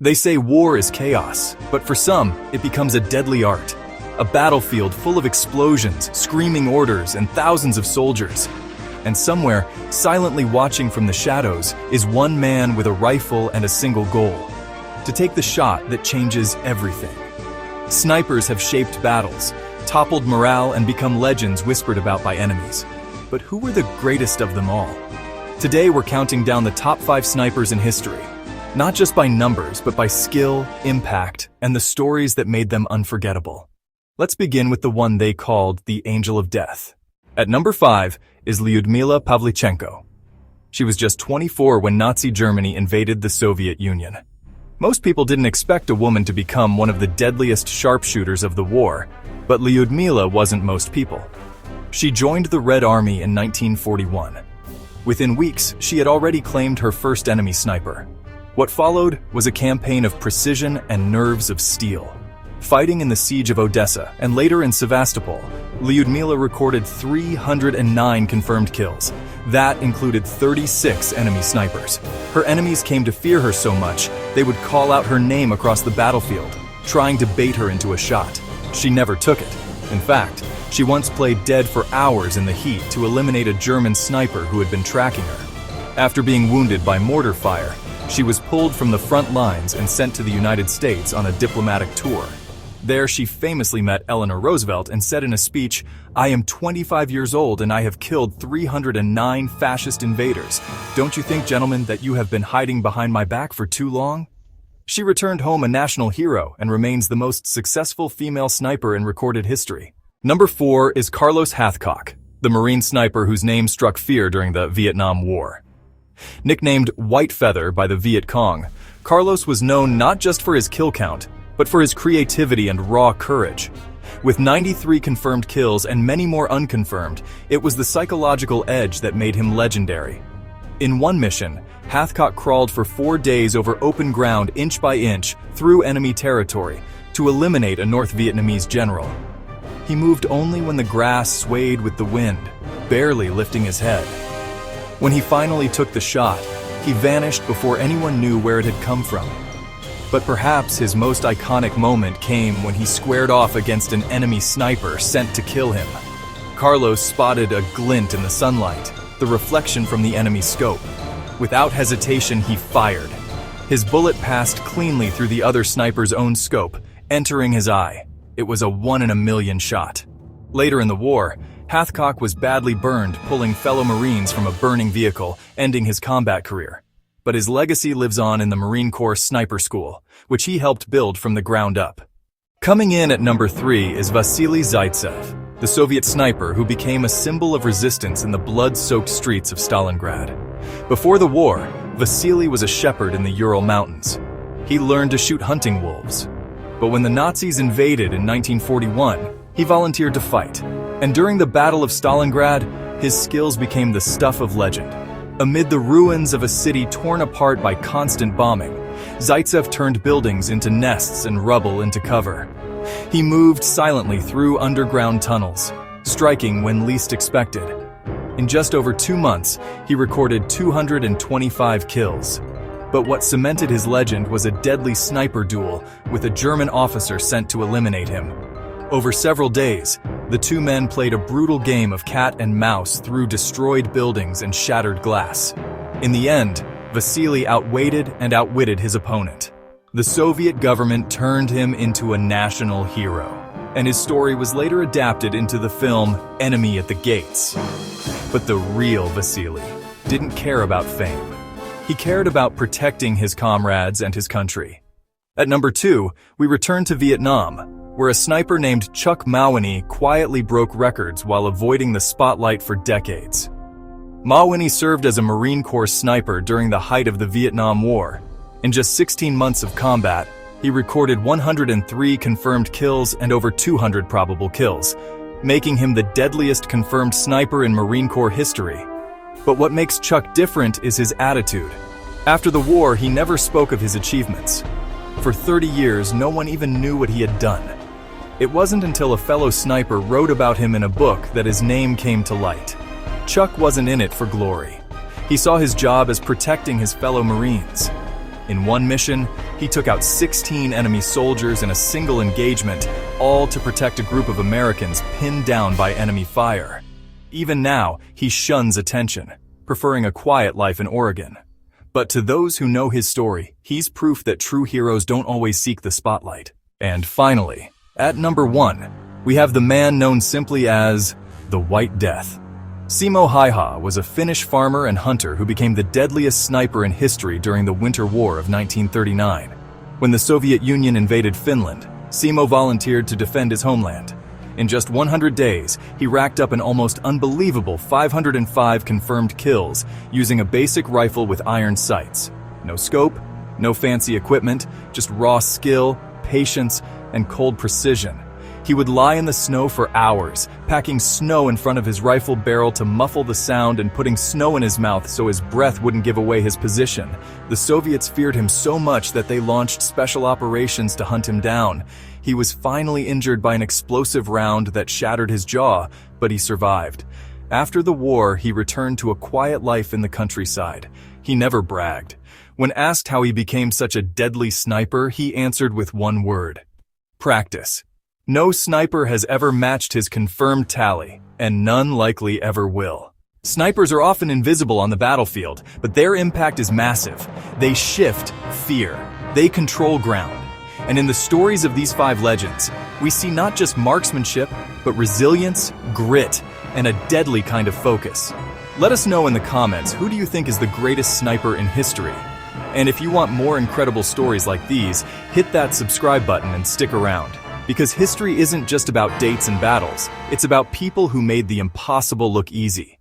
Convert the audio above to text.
They say war is chaos, but for some, it becomes a deadly art. A battlefield full of explosions, screaming orders, and thousands of soldiers. And somewhere, silently watching from the shadows, is one man with a rifle and a single goal: to take the shot that changes everything. Snipers have shaped battles, toppled morale, and become legends whispered about by enemies. But who were the greatest of them all? Today we're counting down the top 5 snipers in history, not just by numbers, but by skill, impact, and the stories that made them unforgettable. Let's begin with the one they called the Angel of Death. At number 5 is Lyudmila Pavlichenko. She was just 24 when Nazi Germany invaded the Soviet Union. Most people didn't expect a woman to become one of the deadliest sharpshooters of the war, but Lyudmila wasn't most people. She joined the Red Army in 1941. Within weeks, she had already claimed her first enemy sniper. What followed was a campaign of precision and nerves of steel. Fighting in the siege of Odessa and later in Sevastopol, Lyudmila recorded 309 confirmed kills. That included 36 enemy snipers. Her enemies came to fear her so much, they would call out her name across the battlefield, trying to bait her into a shot. She never took it. In fact, she once played dead for hours in the heat to eliminate a German sniper who had been tracking her. After being wounded by mortar fire, she was pulled from the front lines and sent to the United States on a diplomatic tour. There she famously met Eleanor Roosevelt and said in a speech, "I am 25 years old and I have killed 309 fascist invaders. Don't you think, gentlemen, that you have been hiding behind my back for too long?" She returned home a national hero and remains the most successful female sniper in recorded history. Number 4 is Carlos Hathcock, the Marine sniper whose name struck fear during the Vietnam War. Nicknamed White Feather by the Viet Cong, Carlos was known not just for his kill count, but for his creativity and raw courage. With 93 confirmed kills and many more unconfirmed, it was the psychological edge that made him legendary. In one mission, Hathcock crawled for 4 days over open ground inch by inch through enemy territory to eliminate a North Vietnamese general. He moved only when the grass swayed with the wind, barely lifting his head. When he finally took the shot, he vanished before anyone knew where it had come from. But perhaps his most iconic moment came when he squared off against an enemy sniper sent to kill him. Carlos spotted a glint in the sunlight, the reflection from the enemy's scope. Without hesitation, he fired. His bullet passed cleanly through the other sniper's own scope, entering his eye. It was a 1 in a million shot. Later in the war, Hathcock was badly burned, pulling fellow Marines from a burning vehicle, ending his combat career. But his legacy lives on in the Marine Corps Sniper School, which he helped build from the ground up. Coming in at number 3 is Vasily Zaitsev, the Soviet sniper who became a symbol of resistance in the blood-soaked streets of Stalingrad. Before the war, Vasily was a shepherd in the Ural Mountains. He learned to shoot hunting wolves. But when the Nazis invaded in 1941, he volunteered to fight. And during the Battle of Stalingrad, his skills became the stuff of legend. Amid the ruins of a city torn apart by constant bombing, Zaitsev turned buildings into nests and rubble into cover. He moved silently through underground tunnels, striking when least expected. In just over 2 months, he recorded 225 kills. But what cemented his legend was a deadly sniper duel with a German officer sent to eliminate him. Over several days, the two men played a brutal game of cat and mouse through destroyed buildings and shattered glass. In the end, Vasily outweighted and outwitted his opponent. The Soviet government turned him into a national hero, and his story was later adapted into the film Enemy at the Gates. But the real Vasily didn't care about fame. He cared about protecting his comrades and his country. At number 2, we return to Vietnam, where a sniper named Chuck Mawhinney quietly broke records while avoiding the spotlight for decades. Mawhinney served as a Marine Corps sniper during the height of the Vietnam War. In just 16 months of combat, he recorded 103 confirmed kills and over 200 probable kills, making him the deadliest confirmed sniper in Marine Corps history. But what makes Chuck different is his attitude. After the war, he never spoke of his achievements. For 30 years, no one even knew what he had done. It wasn't until a fellow sniper wrote about him in a book that his name came to light. Chuck wasn't in it for glory. He saw his job as protecting his fellow Marines. In one mission, He took out 16 enemy soldiers in a single engagement, all to protect a group of Americans pinned down by enemy fire. Even now, he shuns attention, preferring a quiet life in Oregon. But to those who know his story, he's proof that true heroes don't always seek the spotlight. And finally, at number 1, we have the man known simply as the White Death. Simo Häyhä was a Finnish farmer and hunter who became the deadliest sniper in history during the Winter War of 1939. When the Soviet Union invaded Finland, Simo volunteered to defend his homeland. In just 100 days, he racked up an almost unbelievable 505 confirmed kills using a basic rifle with iron sights. No scope, no fancy equipment, just raw skill, patience, and cold precision. He would lie in the snow for hours, packing snow in front of his rifle barrel to muffle the sound and putting snow in his mouth so his breath wouldn't give away his position. The Soviets feared him so much that they launched special operations to hunt him down. He was finally injured by an explosive round that shattered his jaw, but he survived. After the war, he returned to a quiet life in the countryside. He never bragged. When asked how he became such a deadly sniper, he answered with one word: practice. No sniper has ever matched his confirmed tally, and none likely ever will. Snipers are often invisible on the battlefield, but their impact is massive. They shift fear. They control ground. And in the stories of these 5 legends, we see not just marksmanship, but resilience, grit, and a deadly kind of focus. Let us know in the comments, who do you think is the greatest sniper in history? And if you want more incredible stories like these, hit that subscribe button and stick around. Because history isn't just about dates and battles, it's about people who made the impossible look easy.